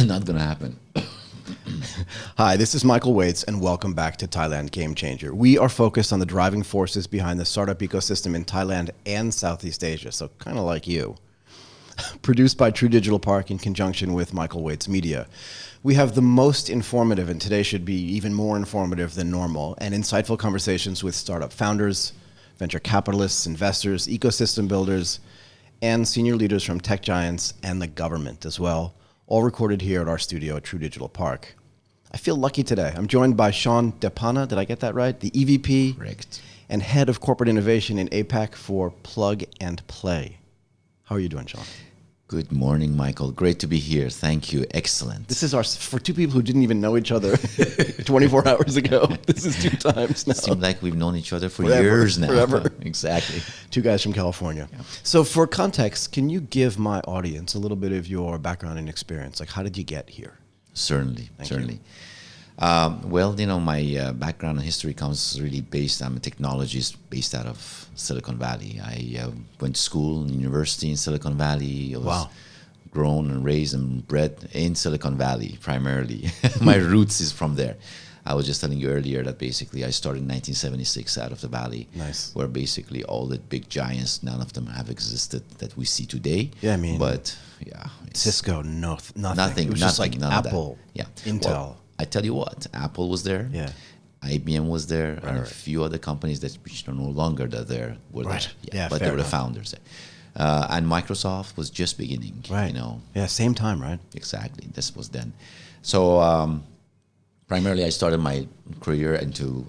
Not gonna happen. Hi, this is Michael Waitze, and welcome back to Thailand GameChanger. We are focused on the driving forces behind the startup ecosystem in Thailand and Southeast Asia, so kind of like you. Produced by True Digital Park in conjunction with Michael Waitze Media. We have the most informative, and today should be even more informative than normal, and insightful conversations with startup founders, venture capitalists, investors, ecosystem builders, and senior leaders from tech giants and the government as well, all recorded here at our studio at True Digital Park. I feel lucky today. I'm joined by Shawn Dehpanah, did I get that right? The EVP Correct. and Head of Corporate Innovation in APAC for Plug and Play. How are you doing, Shawn? Good morning, Michael. Great to be here. Thank you. Excellent. This is for two people who didn't even know each other 24 hours ago. This is 2 times now. Seems like we've known each other for Forever, years now. forever. Exactly. 2 guys from California. Yeah. So for context, can you give my audience a little bit of your background and experience? Like, how did you get here? Certainly. Thank certainly. Well, my background and history comes really I'm a technologist based out of Silicon Valley. I went to school and university in Silicon Valley. I was grown and raised and bred in Silicon Valley primarily. My roots is from there. I was just telling you earlier that basically I started in 1976 out of the Valley. Nice. Where basically all the big giants, none of them have existed that we see today. Yeah, I mean, but yeah, Cisco, nothing. Nothing. It was just like none of that. Apple, Yeah. Intel. Well, I tell you what, Apple was there. Yeah. IBM was there, and a right. few other companies which are no longer there were Right. there. Yeah, but fair they were enough. the founders there. And Microsoft was just beginning. Right. Yeah, same time, right? Exactly. This was then. So primarily, I started my career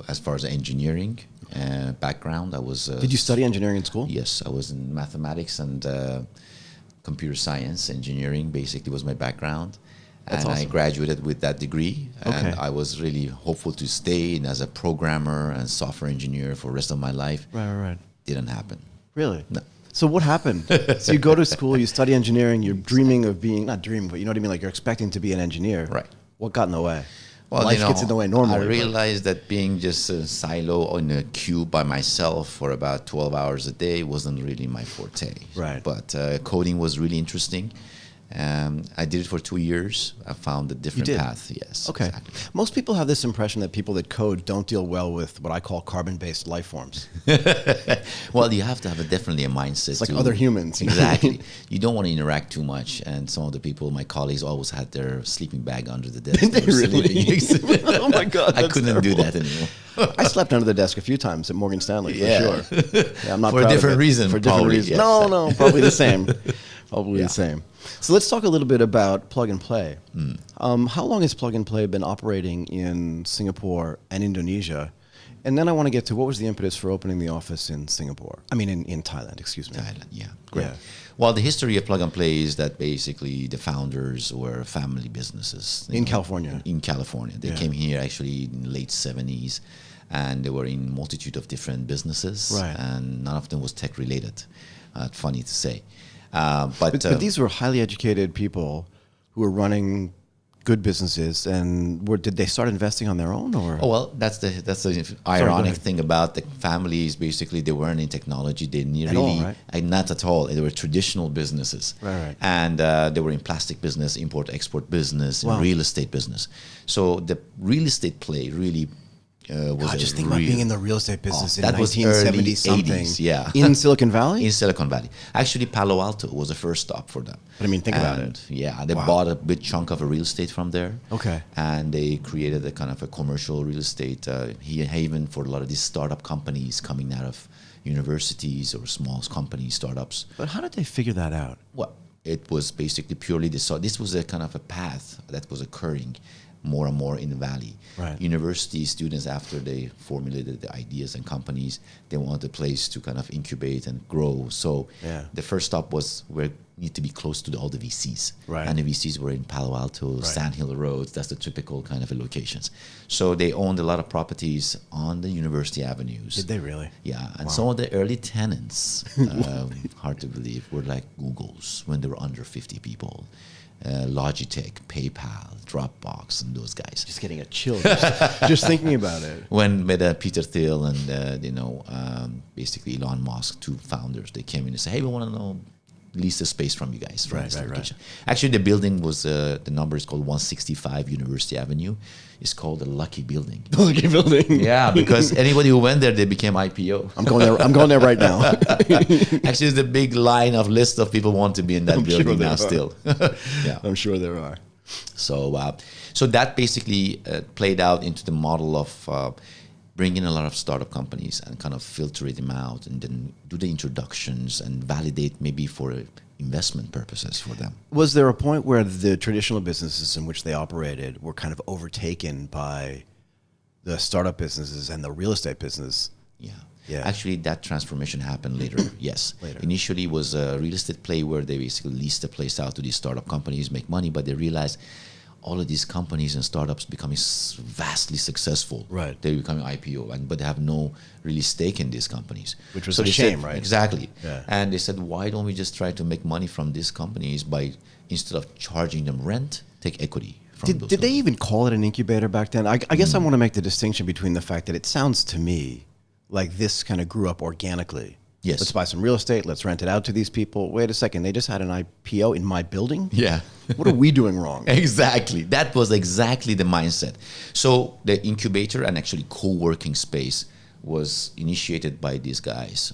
as far as engineering background. I was. Did you study engineering in school? Yes, I was in mathematics and computer science. Engineering basically was my background. That's and awesome. I graduated with that degree, and Okay. I was really hopeful to stay in as a programmer and software engineer for the rest of my life. Right. Didn't happen. Really? No. So what happened? So you go to school, you study engineering, you're dreaming of being, not dreaming, but you know what I mean? Like you're expecting to be an engineer. Right. What got in the way? Well, Life gets in the way normally. I but- realized that being just a silo in a cube by myself for about 12 hours a day wasn't really my forte. Right. But coding was really interesting. I did it for 2 years. I found a different did? path. Yes. Okay. Exactly. Most people have this impression that people that code don't deal well with what I call carbon-based life forms. Well, you have to have definitely a mindset. It's like other humans. you know what I Exactly. mean? You don't want to interact too much. And some of the people, my colleagues, always had their sleeping bag under the desk. Did they were really? sleeping. Oh my God, I that's couldn't do terrible. that anymore. I slept under the desk a few times at Morgan Stanley, for Yeah. sure. Yeah, I'm not For a proud of different it. reason, For a different probably, reason. yes. No, probably the same. Probably Yeah. the same. So let's talk a little bit about Plug and Play. How long has Plug and Play been operating in Singapore and Indonesia? And then I want to get to what was the impetus for opening the office in Singapore? I mean, in Thailand, excuse me. Thailand, yeah. Great. Yeah. Well, the history of Plug and Play is that basically the founders were family businesses. In California. In California. They Yeah. came here actually in the late 70s, and they were in multitude of different businesses. Right. And none of them was tech related. Funny to say. But these were highly educated people who were running good businesses, and did they start investing on their own, or? Oh well, that's the ironic thing about the families. Basically, they weren't in technology. They really, right? not at all. They were traditional businesses, Right. And they were in plastic business, import-export business, Wow. and real estate business. So the real estate play really was. God, just think about being in the real estate business in that was 1970 early something. 80s, yeah. In Silicon Valley. In Silicon Valley. Actually, Palo Alto was the first stop for them. But I mean, think about it. Yeah, they Wow. bought a big chunk of a real estate from there. Okay. And they created a kind of a commercial real estate haven for a lot of these startup companies coming out of universities or small companies, startups. But how did they figure that out? Well, it was basically purely this was a kind of a path that was occurring more and more in the valley. Right. University students, after they formulated the ideas and companies, they wanted a place to kind of incubate and grow. So the first stop was we need to be close to all the VCs. Right. And the VCs were in Palo Alto, Sand Hill Road. That's the typical kind of locations. So they owned a lot of properties on the university avenues. Did they really? Yeah, and some of the early tenants, hard to believe, were like Google's when they were under 50 people. Logitech, PayPal, Dropbox, and those guys. Just getting a chill just thinking about it. When met Peter Thiel and basically Elon Musk, two founders, they came in and said, "Hey, we want to lease the space from you guys. From Right, this right, location. Actually, the building was, the number is called 165 University Avenue. It's called the Lucky Building. Lucky building. Yeah, because anybody who went there, they became IPO. I'm going there right now. Actually, there's a big line of list of people who want to be in that building now still. Yeah. I'm sure there are. So that basically played out into the model of bring in a lot of startup companies and kind of filter them out and then do the introductions and validate maybe for investment purposes for them. Was there a point where the traditional businesses in which they operated were kind of overtaken by the startup businesses and the real estate business? Yeah. Actually, that transformation happened later. Yes. Later. Initially, it was a real estate play where they basically leased the place out to these startup companies, make money, but they realized all of these companies and startups becoming vastly successful. Right. They're becoming IPO, but they have no really stake in these companies. Which was a shame, right? Exactly. Yeah. And they said, why don't we just try to make money from these companies by, instead of charging them rent, take equity from those Did they even call it an incubator back then? I guess I want to make the distinction between the fact that it sounds to me like this kind of grew up organically. Yes. Let's buy some real estate. Let's rent it out to these people. Wait a second. They just had an IPO in my building? Yeah. What are we doing wrong? Exactly. That was exactly the mindset. So the incubator and actually co-working space was initiated by these guys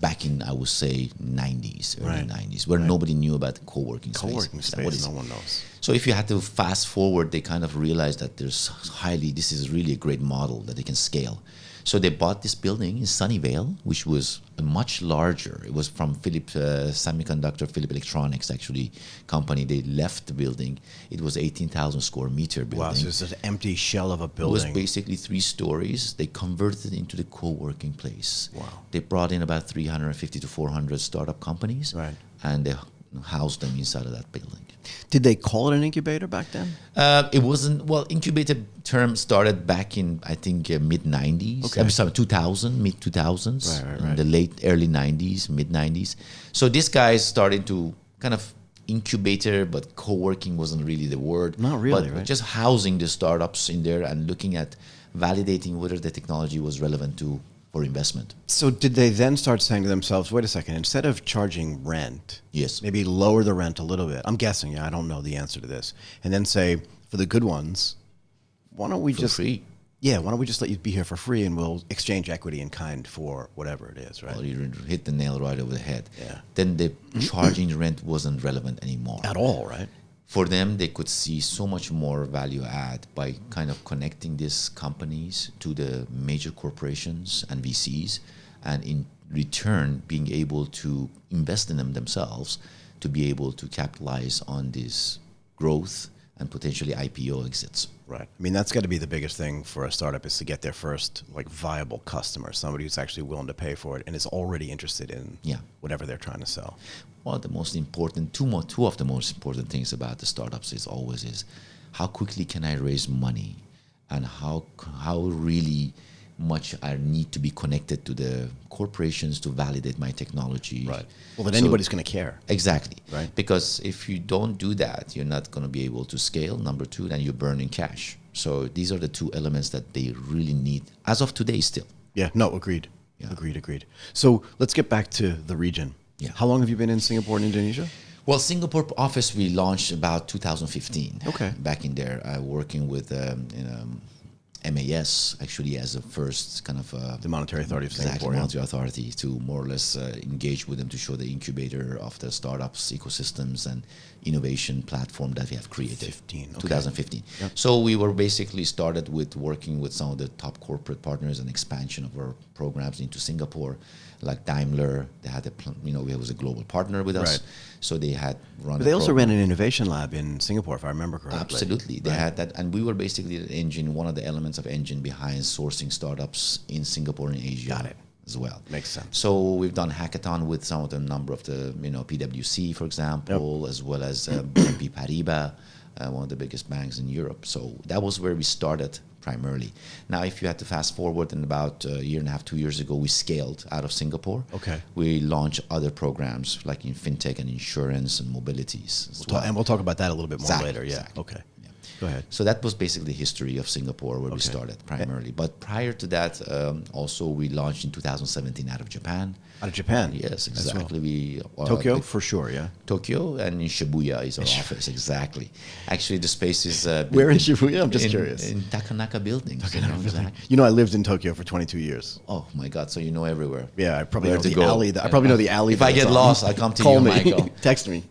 back in, I would say, 90s, early 90s, where nobody knew about the co-working space. Co-working space, no one knows. So if you had to fast forward, they kind of realized that this is really a great model that they can scale. So they bought this building in Sunnyvale, which was much larger. It was from Philip Electronics, actually, company. They left the building. It was 18,000 square meter building. Wow, so it's an empty shell of a building. It was basically 3 stories. They converted it into the co-working place. Wow. They brought in about 350 to 400 startup companies. Right. And they housed them inside of that building. Did they call it an incubator back then? It wasn't, well, incubator term started back in, I think, mid-90s. Okay. I'm sorry, 2000, mid-2000s. Right. In the early 90s, mid-90s. So these guys started to kind of incubator, but co-working wasn't really the word. Not really, but right? just housing the startups in there and looking at validating whether the technology was relevant for investment. So did they then start saying to themselves, wait a second, instead of charging rent, Yes. maybe lower the rent a little bit? I'm guessing, I don't know the answer to this. And then say, for the good ones, why don't we just free? Yeah, why don't we just let you be here for free and we'll exchange equity in kind for whatever it is, right? Well, you hit the nail right over the head. Yeah. Then the charging rent wasn't relevant anymore. At all, right? For them, they could see so much more value add by kind of connecting these companies to the major corporations and VCs, and in return, being able to invest in them themselves to be able to capitalize on this growth and potentially IPO exits. Right. I mean, that's got to be the biggest thing for a startup is to get their first viable customer, somebody who's actually willing to pay for it and is already interested in whatever they're trying to sell. Well, the most important, two of the most important things about the startups is how quickly can I raise money, and how really much I need to be connected to the corporations to validate my technology. Right. Well, then anybody's going to care. Exactly. Right. Because if you don't do that, you're not going to be able to scale. Number 2, then you're burning cash. So these are the 2 elements that they really need as of today still. Yeah. No, agreed. Yeah. Agreed. So let's get back to the region. Yeah. How long have you been in Singapore and Indonesia? Well, Singapore office we launched about 2015. Okay. Back in there, working with MAS actually as a first kind of the Monetary Authority of Singapore. Exactly, Monetary Authority to more or less engage with them to show the incubator of the startups, ecosystems, and innovation platform that we have created. 2015. Yep. So we were basically started with working with some of the top corporate partners and expansion of our programs into Singapore, like Daimler. They had it was a global partner with us. Right. So they had run. But they also ran an innovation lab in Singapore, if I remember correctly. Absolutely, they had that, and we were basically the engine, one of the elements of engine behind sourcing startups in Singapore and Asia. Got it. As well. Makes sense. So we've done hackathon with some of the number of the PwC, for example, as well as BNP Paribas, one of the biggest banks in Europe. So that was where we started primarily. Now, if you had to fast forward, in about a year and a half, 2 years ago, we scaled out of Singapore. Okay. We launched other programs like in fintech and insurance and mobilities as well. And we'll talk about that a little bit more later. Yeah. Exactly. Okay. Yeah. Go ahead. So that was basically the history of Singapore, where we started primarily. But prior to that, also we launched in 2017 out of Japan. Out of Japan? Yes, exactly. Well. Tokyo, for sure, yeah. Tokyo, and in Shibuya is our office, exactly. Actually, the space is... Where in Shibuya? I'm just curious. In Takanaka buildings. Exactly. You know, I lived in Tokyo for 22 years. Oh, my God. So you know everywhere. Yeah, I probably know the alley. I probably know the alley. If I get lost, I come to Call you, me. Michael. Text me.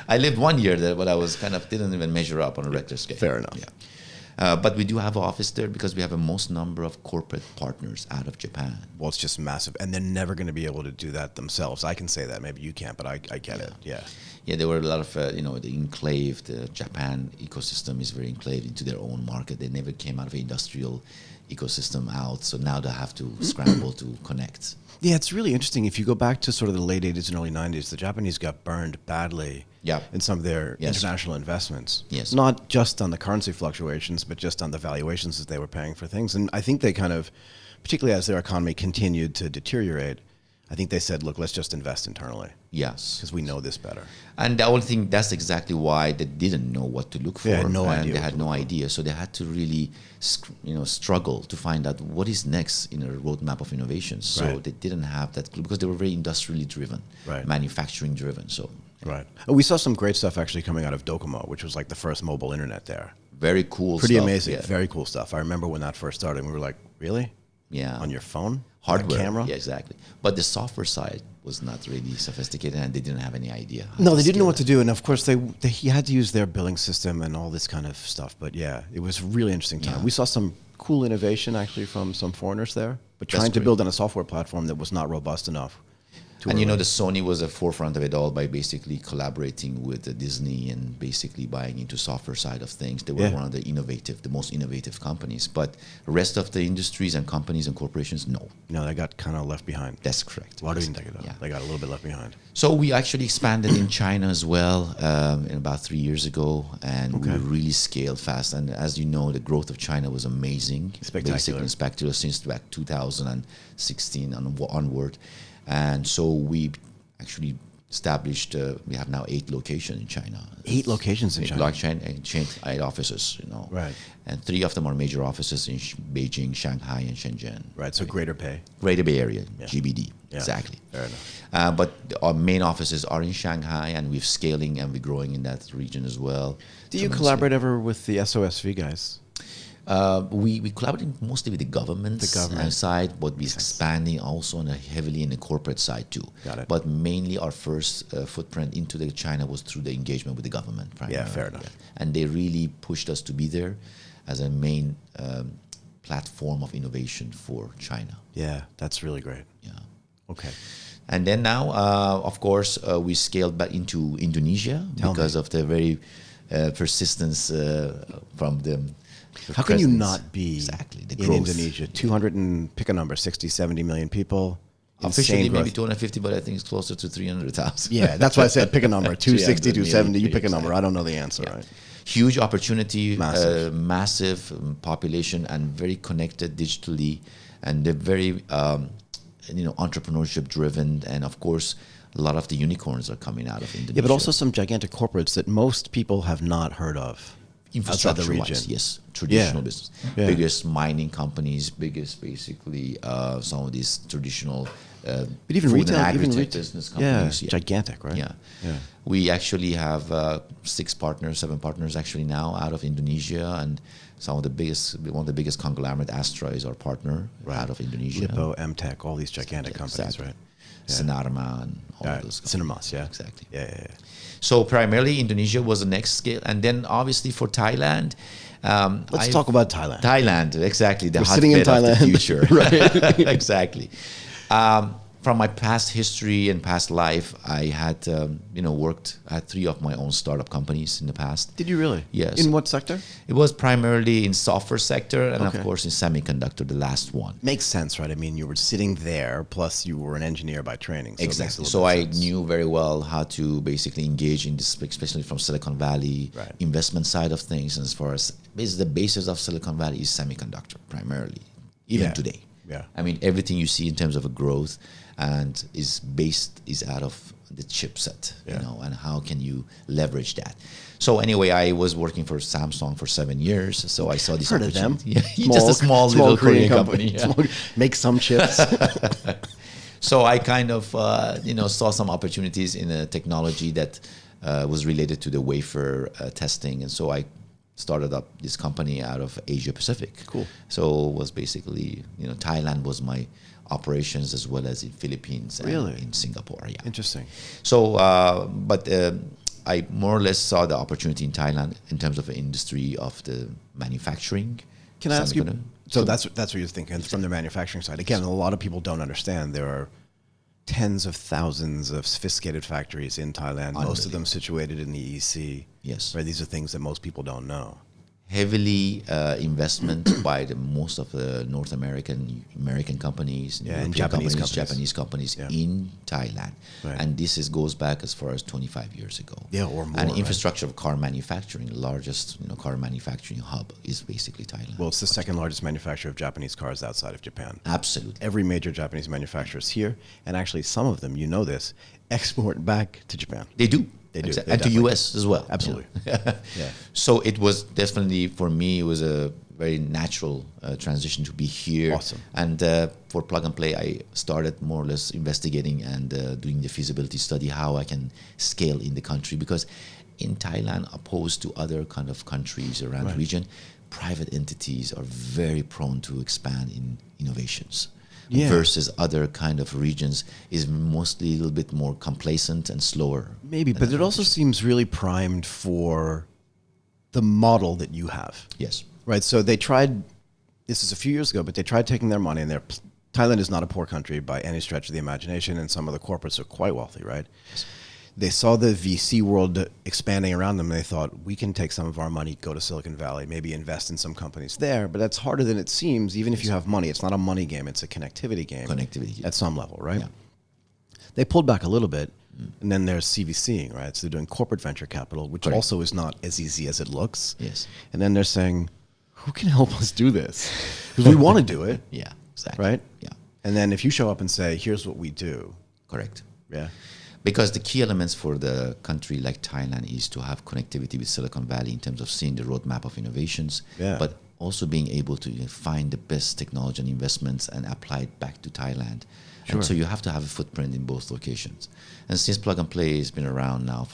I lived 1 year there, but I was didn't even measure up on a Richter scale. Fair enough. Yeah. But we do have an office there because we have a most number of corporate partners out of Japan. Well, it's just massive. And they're never going to be able to do that themselves. I can say that. Maybe you can't, but I get it. Yeah. Yeah, there were a lot of, the enclave, the Japan ecosystem is very enclaved into their own market. They never came out of an industrial ecosystem out. So now they have to scramble to connect. Yeah, it's really interesting. If you go back to sort of the late 80s and early 90s, the Japanese got burned badly in some of their international investments. Yes. Not just on the currency fluctuations, but just on the valuations that they were paying for things. And I think they kind of, particularly as their economy continued to deteriorate, I think they said, look, let's just invest internally. Yes. Because we know this better. And the only thing, that's exactly why they didn't know what to look for. They had no idea. They had no idea. So they had to really, struggle to find out what is next in a roadmap of innovation. So they didn't have that clue because they were very industrially driven, manufacturing driven. So right. And we saw some great stuff actually coming out of Docomo, which was like the first mobile internet there. Very cool Pretty stuff. amazing. Yeah. Very cool stuff. I remember when that first started, we were like, really? Yeah. On your phone? Hardware. Camera? Yeah, exactly. But the software side was not really sophisticated and they didn't have any idea. No, they didn't know what to do. And of course, he had to use their billing system and all this kind of stuff. But yeah, it was a really interesting time. Yeah. We saw some cool innovation actually from some foreigners there, but That's trying to great. build on a software platform that was not robust enough. And the Sony was at the forefront of it all by basically collaborating with Disney and basically buying into software side of things. They were one of the most innovative companies. But the rest of the industries and companies and corporations, no. No, they got kind of left behind. That's correct. Why do you think that? They got a little bit left behind. So we actually expanded in China as well in about 3 years ago, and we really scaled fast. And as you know, the growth of China was amazing. Spectacular. Basically spectacular since back 2016 onward. And so we actually established, we have now 8 locations in China. 8 locations in China? 8 offices, Right. And 3 of them are major offices in Beijing, Shanghai, and Shenzhen. Right, so Greater Bay. Greater Bay Area, GBD, exactly. Fair enough. But our main offices are in Shanghai, and we're scaling and we're growing in that region as well. Do you collaborate ever with the SOSV guys? We collaborate mostly with the government side, but we're expanding also heavily in the corporate side too. Got it. But mainly our first footprint into China was through the engagement with the government primarily. Yeah, fair enough. And they really pushed us to be there as a main platform of innovation for China. Yeah, that's really great. Yeah. Okay. And then now, of course, we scaled back into Indonesia because of the very persistence from them. How can you not be the in growth. Indonesia? 200 and pick a number, 60, 70 million people. Officially Insane maybe growth. 250, but I think it's closer to 300,000. Yeah, that's why I said pick a number, 260, 270. You pick a exactly. number. I don't know the answer, right? Huge opportunity, Massive. massive population, and very connected digitally, and they're very entrepreneurship driven, and of course a lot of the unicorns are coming out of Indonesia. Yeah, but also some gigantic corporates that most people have not heard of. Infrastructure outside the region. wise, yes, traditional business, Yeah. biggest mining companies, biggest basically some of these traditional But even food retail, and even agri-tech retail, business companies. gigantic, right? Yeah. We actually have 7 partners actually now out of Indonesia, and one of the biggest conglomerate, Astra, is our partner out of Indonesia. Lippo, MTech, all these gigantic companies, exactly. right? Sinarma and all of those companies. Cinemas, yeah. Exactly. Yeah. So primarily Indonesia was the next scale, and then obviously for Thailand. Let's talk about Thailand. Thailand, exactly. The We're sitting in hotbed of Thailand. the future. Right. Exactly. From my past history and past life, I had had 3 of my own startup companies in the past. Did you really? Yes. In what sector? It was primarily in software sector and Okay. of course in semiconductor, the last one. Makes sense, right? I mean, you were sitting there, plus you were an engineer by training. So Exactly. It makes a So little I bit of sense. knew very well how to basically engage in this, especially from Silicon Valley investment side of things. And as far as the basis of Silicon Valley is semiconductor primarily, even today. Yeah. I mean, everything you see in terms of a growth and is out of the chipset, and how can you leverage that? So anyway, I was working for Samsung for 7 years, so I saw this opportunity. Yeah, just a small little Korean company. Yeah. Make some chips. So I kind of, saw some opportunities in a technology that was related to the wafer testing, and so I started up this company out of Asia Pacific. Cool. So it was basically, Thailand was my operations as well as in Philippines and in Singapore. Yeah. Interesting. So, I more or less saw the opportunity in Thailand in terms of the industry of the manufacturing. Can I ask you? So that's what you're thinking from the manufacturing side. Again, a lot of people don't understand there are tens of thousands of sophisticated factories in Thailand, most of them situated in the EC. Yes. Right, these are things that most people don't know. Heavily investment by most of the North American companies, and Japanese companies in Thailand, right. And this goes back as far as 25 years ago. Yeah, or more. And infrastructure of car manufacturing, the largest car manufacturing hub is basically Thailand. Well, it's the second largest manufacturer of Japanese cars outside of Japan. Absolutely. Every major Japanese manufacturer is here, and actually some of them, this, export back to Japan. They do. They do. Exactly. And to US as well. Absolutely. Yeah. So it was definitely, for me, it was a very natural transition to be here. Awesome. And for Plug and Play, I started more or less investigating and doing the feasibility study, how I can scale in the country. Because in Thailand, opposed to other kind of countries around the region, private entities are very prone to expand in innovations. Versus other kind of regions is mostly a little bit more complacent and slower. Maybe, but it also seems really primed for the model that you have. Yes. Right, so they tried, this is a few years ago, but they tried taking their money, and Thailand is not a poor country by any stretch of the imagination, and some of the corporates are quite wealthy, right? Yes. They saw the VC world expanding around them, and they thought, we can take some of our money, go to Silicon Valley, maybe invest in some companies there, but that's harder than it seems. Even if you have money, it's not a money game, it's a connectivity game. At some level, right? Yeah. They pulled back a little bit, and then there's CVCing, right? So they're doing corporate venture capital, which also is not as easy as it looks. Yes. And then they're saying, who can help us do this? Because we want to do it. Yeah, exactly. Right? Yeah. And then if you show up and say, here's what we do. Correct. Yeah. Because the key elements for the country like Thailand is to have connectivity with Silicon Valley in terms of seeing the roadmap of innovations, but also being able to find the best technology and investments and apply it back to Thailand. Sure. And so you have to have a footprint in both locations. And since Plug and Play has been around now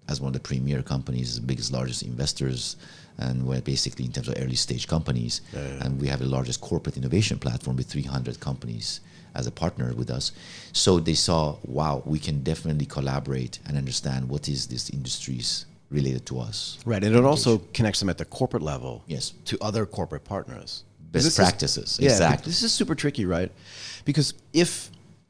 as one of the premier companies, the biggest, largest investors, and we're basically in terms of early stage companies, and we have the largest corporate innovation platform with 300 companies as a partner with us. So they saw, wow, we can definitely collaborate and understand what is this industries related to us. Right, and it also connects them at the corporate level to other corporate partners. Best practices, exactly. This is super tricky, right? Because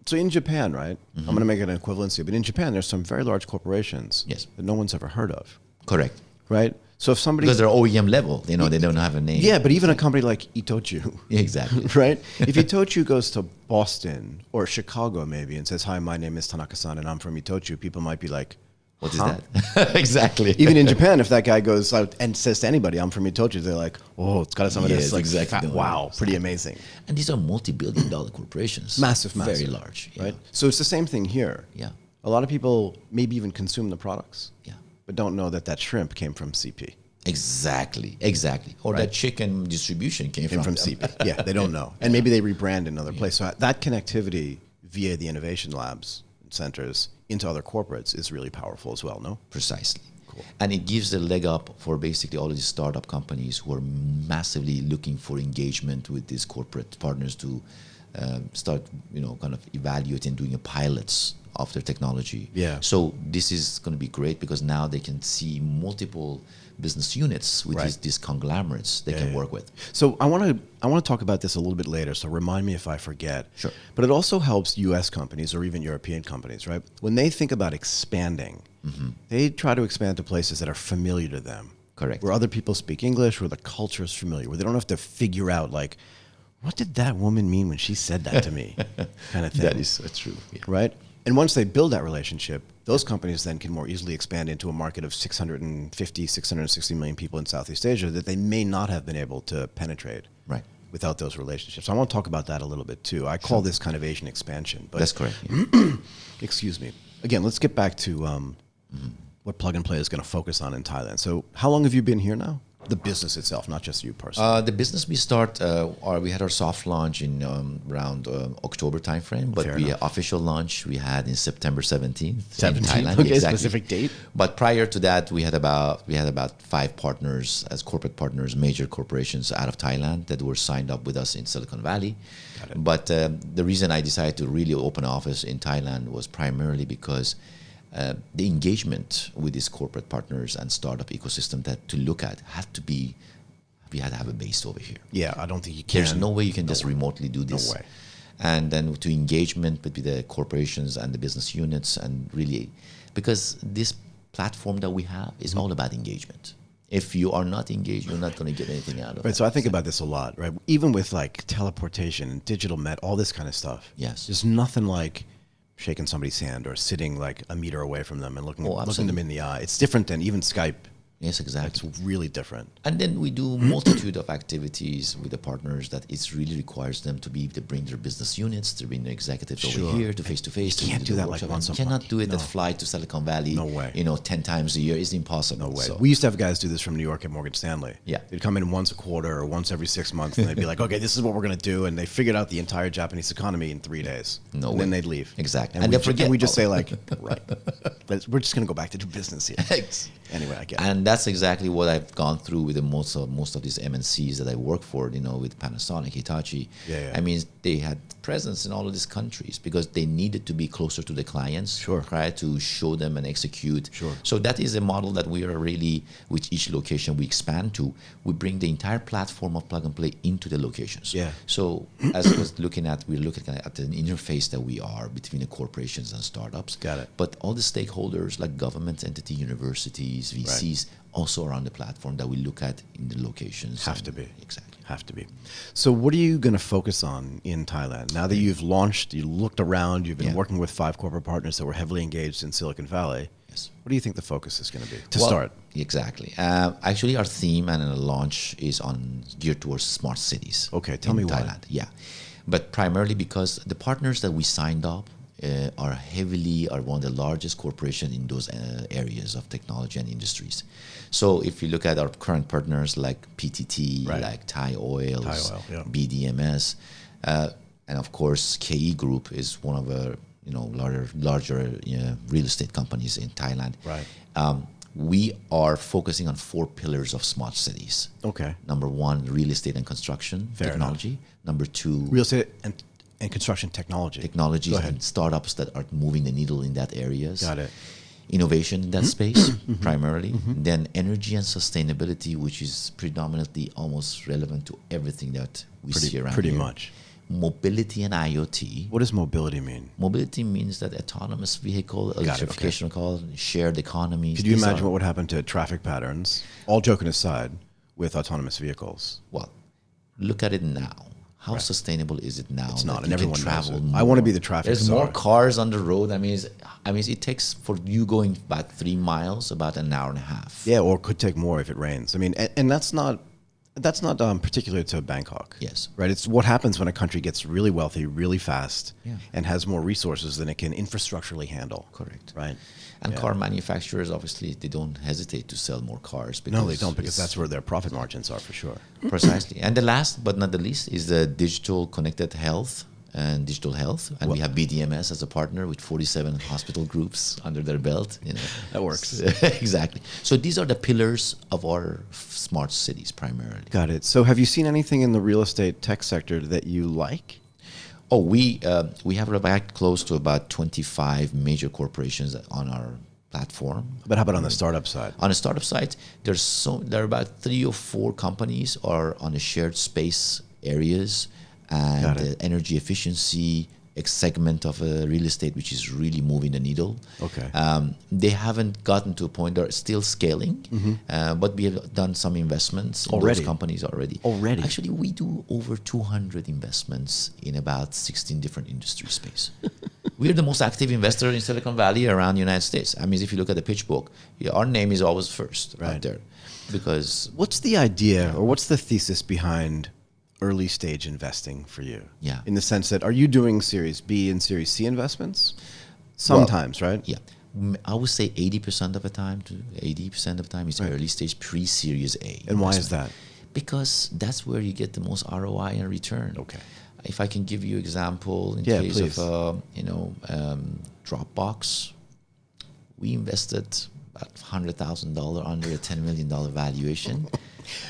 so in Japan, right, I'm going to make an equivalency, but in Japan, there's some very large corporations that no one's ever heard of. Correct. Right? So if somebody... Because they're OEM level, they don't have a name. Yeah, but even a company like Itochu. Exactly. Right? If Itochu goes to Boston or Chicago maybe and says, hi, my name is Tanaka-san and I'm from Itochu, people might be like, what is that? Exactly. Even in Japan, if that guy goes out and says to anybody, I'm from Itochu, they're like, oh, it's got some of this. Like, exactly. Wow, pretty amazing. And these are multi-billion-dollar corporations. Massive. Very large. Right? So it's the same thing here. Yeah. A lot of people maybe even consume the products. Yeah. But don't know that shrimp came from CP. Exactly. Or that chicken distribution came from CP. Yeah, they don't know. And maybe they rebrand in another place. So that connectivity via the innovation labs and centers into other corporates is really powerful as well, no? Precisely. Cool. And it gives a leg up for basically all of these startup companies who are massively looking for engagement with these corporate partners to start, kind of evaluating, doing pilots of their technology. Yeah. So this is going to be great because now they can see multiple business units with these conglomerates they can work with. So I want to talk about this a little bit later, so remind me if I forget. Sure. But it also helps US companies or even European companies, right? When they think about expanding, they try to expand to places that are familiar to them. Correct. Where other people speak English, where the culture is familiar, where they don't have to figure out like, what did that woman mean when she said that to me? Kind of thing. That is so true. Yeah. Right? And once they build that relationship, those companies then can more easily expand into a market of 650, 660 million people in Southeast Asia that they may not have been able to penetrate without those relationships. I want to talk about that a little bit too. I call this kind of Asian expansion. But That's correct. Yeah. excuse me. Again, let's get back to what Plug and Play is going to focus on in Thailand. So how long have you been here now? The business itself, not just you personally. The business we had our soft launch in around October timeframe, but official launch we had in September 17th in Thailand. Okay, exactly. Specific date. But prior to that, we had about 5 partners as corporate partners, major corporations out of Thailand that were signed up with us in Silicon Valley. But the reason I decided to really open an office in Thailand was primarily because the engagement with these corporate partners and startup ecosystem that to look at we had to have a base over here. Yeah, I don't think you can. There's no way you can just remotely do this. No way. And then to engagement between the corporations and the business units, and really, because this platform that we have is all about engagement. If you are not engaged, you're not going to get anything out of it. Right, so I think about this a lot, right? Even with like teleportation and digital all this kind of stuff. Yes. There's nothing like shaking somebody's hand or sitting like a meter away from them and looking them in the eye. It's different than even Skype. Yes, exactly. It's really different. And then we do multitude of activities with the partners that it really requires them to bring their business units, to bring the executives over here to face-to-face. You can't do that like once a month. You cannot do it that fly to Silicon Valley. No way. 10 times a year. It's impossible. No way. So. We used to have guys do this from New York at Morgan Stanley. Yeah. They'd come in once a quarter or once every 6 months and they'd be like, okay, this is what we're going to do. And they figured out the entire Japanese economy in 3 days. No way. And then they'd leave. Exactly. And we just say like, right. We're just going to go back to do business here. Anyway, I get it. And that's exactly what I've gone through with most of these MNCs that I work for, with Panasonic, Hitachi. Yeah. I mean, they had presence in all of these countries because they needed to be closer to the clients, right, to show them and execute. Sure. So that is a model that we are really, with each location we expand to, we bring the entire platform of Plug and Play into the locations. Yeah. So as we're looking at an interface that we are between the corporations and startups. Got it. But all the stakeholders like government entity, universities, VCs, also are on the platform that we look at in the locations. Have to be. Exactly. Have to be. So what are you going to focus on in Thailand? Now that you've launched, you looked around, you've been working with 5 corporate partners that were heavily engaged in Silicon Valley. Yes. What do you think the focus is going to be to start? Exactly. Actually, our theme and our launch is geared towards smart cities. Okay, tell me Thailand. why. Yeah. But primarily because the partners that we signed up are one of the largest corporations in those areas of technology and industries. So if you look at our current partners like PTT, like Thai Oils, BDMS, and of course KE Group is one of the larger real estate companies in Thailand. Right. We are focusing on 4 pillars of smart cities. Okay. Number 1, real estate and construction technology. Number 2, real estate and construction technology. Technologies and startups that are moving the needle in that areas. Got it. Innovation in that space, primarily. Then energy and sustainability, which is predominantly almost relevant to everything that we see around Pretty here. much. Mobility and IoT. What does mobility mean? Mobility means that autonomous vehicle, electrification, shared economies. Could you imagine what would happen to traffic patterns, all joking aside, with autonomous vehicles? Well, look at it now. How sustainable is it now? It's not, and everyone travel knows it. I want to be the traffic There's czar. more cars on the road. I mean, it takes for you going about 3 miles about an hour and a half. Yeah, or could take more if it rains. I mean, and that's not particular to Bangkok. Yes. Right. It's what happens when a country gets really wealthy, really fast, and has more resources than it can infrastructurally handle. Correct. Right. And car manufacturers, obviously, they don't hesitate to sell more cars. No, they don't, because that's where their profit margins are for sure. Precisely. And the last but not the least is the digital connected health and digital health. And we have BDMS as a partner with 47 hospital groups under their belt. That works. Exactly. So these are the pillars of our smart cities primarily. Got it. So have you seen anything in the real estate tech sector that you like? Oh, we have about close to about 25 major corporations on our platform. But how about on the startup side? On the startup side, there are about 3 or 4 companies are on the shared space areas and the energy efficiency segment of real estate, which is really moving the needle. Okay. They haven't gotten to a point; they're still scaling, but we have done some investments in those companies already. Actually, we do over 200 investments in about 16 different industry space. We're the most active investor in Silicon Valley around the United States. I mean, if you look at the pitch book, our name is always first out there. Because what's the idea or what's the thesis behind early stage investing for you? Yeah. In the sense that, are you doing Series B and Series C investments? Sometimes, right? Yeah. I would say 80% of the time to 80% of the time is early stage pre-Series A. And why is that? Because that's where you get the most ROI and return. Okay. If I can give you example in case please. of Dropbox, we invested about $100,000 under a $10 million valuation,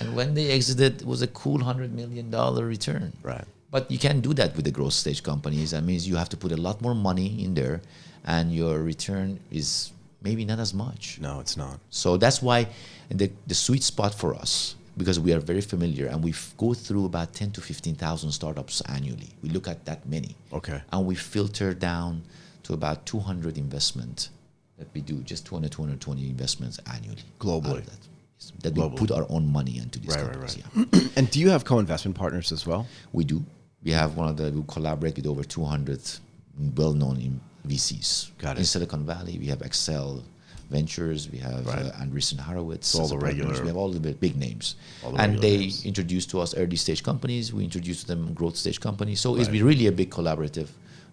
and when they exited, it was a cool $100 million return. Right. But you can't do that with the growth stage companies. That means you have to put a lot more money in there, and your return is maybe not as much. No, it's not. So that's why the sweet spot for us, because we are very familiar and we go through about 10 to 15,000 startups annually. We look at that many. Okay. And we filter down to about 200 investment that we do, just 220 investments annually. Globally. That we put our own money into these companies. Right. Yeah. And do you have co-investment partners as well? We do. We have we collaborate with over 200 well-known VCs. Got it. In Silicon Valley, we have Excel Ventures, we have Andreessen Horowitz. All the regular. We have all the big names. And they introduce to us early stage companies. We introduce to them growth stage companies. So it's really a big collaborative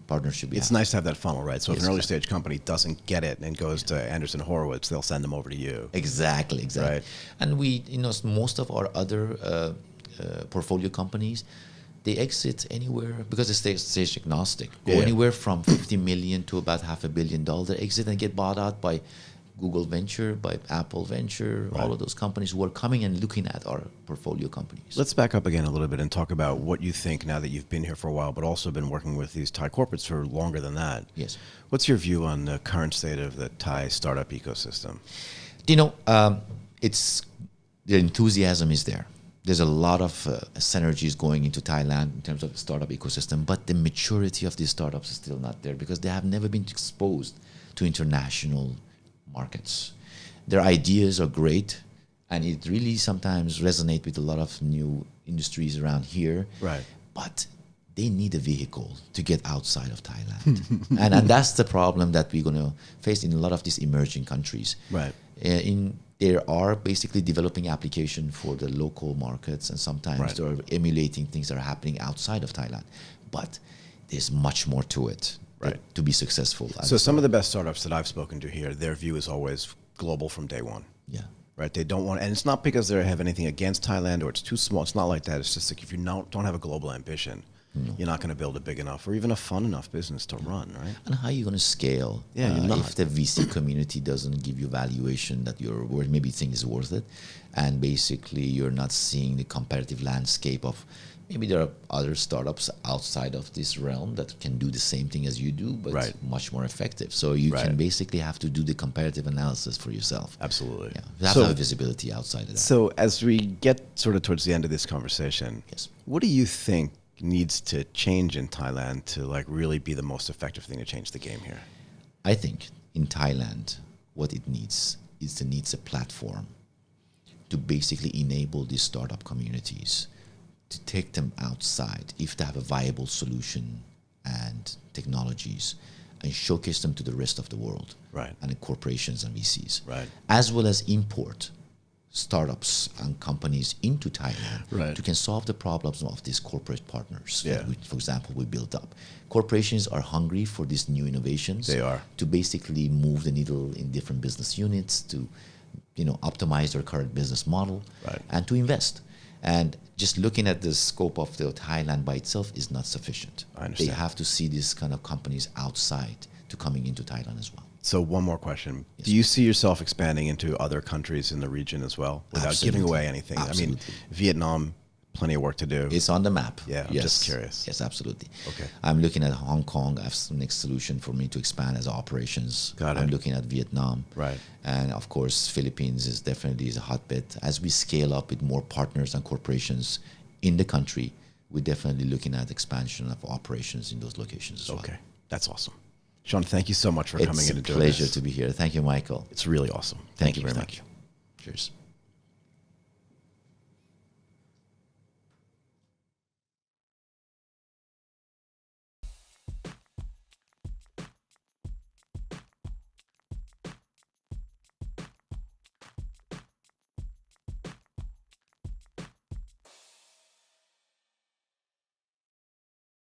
partnership. It's nice to have that funnel, right? So if an early stage company doesn't get it and goes to Andreessen Horowitz, they'll send them over to you. Exactly. Right. And we, most of our other portfolio companies, they exit anywhere, because it's stage agnostic, go anywhere from 50 million to about $500 million. They exit and get bought out by Google Venture, by Apple Venture, all of those companies who are coming and looking at our portfolio companies. Let's back up again a little bit and talk about what you think now that you've been here for a while, but also been working with these Thai corporates for longer than that. Yes. What's your view on the current state of the Thai startup ecosystem? It's the enthusiasm is there. There's a lot of synergies going into Thailand in terms of the startup ecosystem, but the maturity of these startups is still not there because they have never been exposed to international markets. Their ideas are great, and it really sometimes resonates with a lot of new industries around here. Right. But they need a vehicle to get outside of Thailand. and that's the problem that we're going to face in a lot of these emerging countries. Right. There are basically developing application for the local markets, and sometimes they're emulating things that are happening outside of Thailand. But there's much more to it to be successful. So some of the best startups that I've spoken to here, their view is always global from day one. Yeah. Right. They don't want, and it's not because they have anything against Thailand or it's too small. It's not like that. It's just like if you don't have a global ambition, you're not going to build a big enough or even a fun enough business to run, right? And how are you going to scale? Yeah, you're not. If the VC community doesn't give you valuation that you're worth, maybe think is worth it, and basically you're not seeing the competitive landscape of maybe there are other startups outside of this realm that can do the same thing as you do, but much more effective. So you can basically have to do the comparative analysis for yourself. Absolutely. Yeah, you have to have visibility outside of that. So as we get sort of towards the end of this conversation, what do you think needs to change in Thailand to like really be the most effective thing to change the game here? I think in Thailand, what it needs is a platform to basically enable these startup communities to take them outside if they have a viable solution and technologies and showcase them to the rest of the world and the corporations and VCs, as well as import startups and companies into Thailand to can solve the problems of these corporate partners that we, for example, we built up. Corporations are hungry for these new innovations. They are. To basically move the needle in different business units, to optimize their current business model and to invest. And just looking at the scope of the Thailand by itself is not sufficient. I understand. They have to see these kind of companies outside to coming into Thailand as well. So one more question. Do you see yourself expanding into other countries in the region as well without giving away anything? Absolutely. I mean, Vietnam, plenty of work to do. It's on the map. Yeah, I'm just curious. Yes, absolutely. Okay. I'm looking at Hong Kong as the next solution for me to expand as operations. Got it. I'm looking at Vietnam. Right. And of course, Philippines is definitely a hotbed. As we scale up with more partners and corporations in the country, we're definitely looking at expansion of operations in those locations as well. Okay, that's awesome. Shawn, thank you so much for coming in and doing this. It's a pleasure to be here. Thank you, Michael. It's really awesome. Thank you very much. Cheers.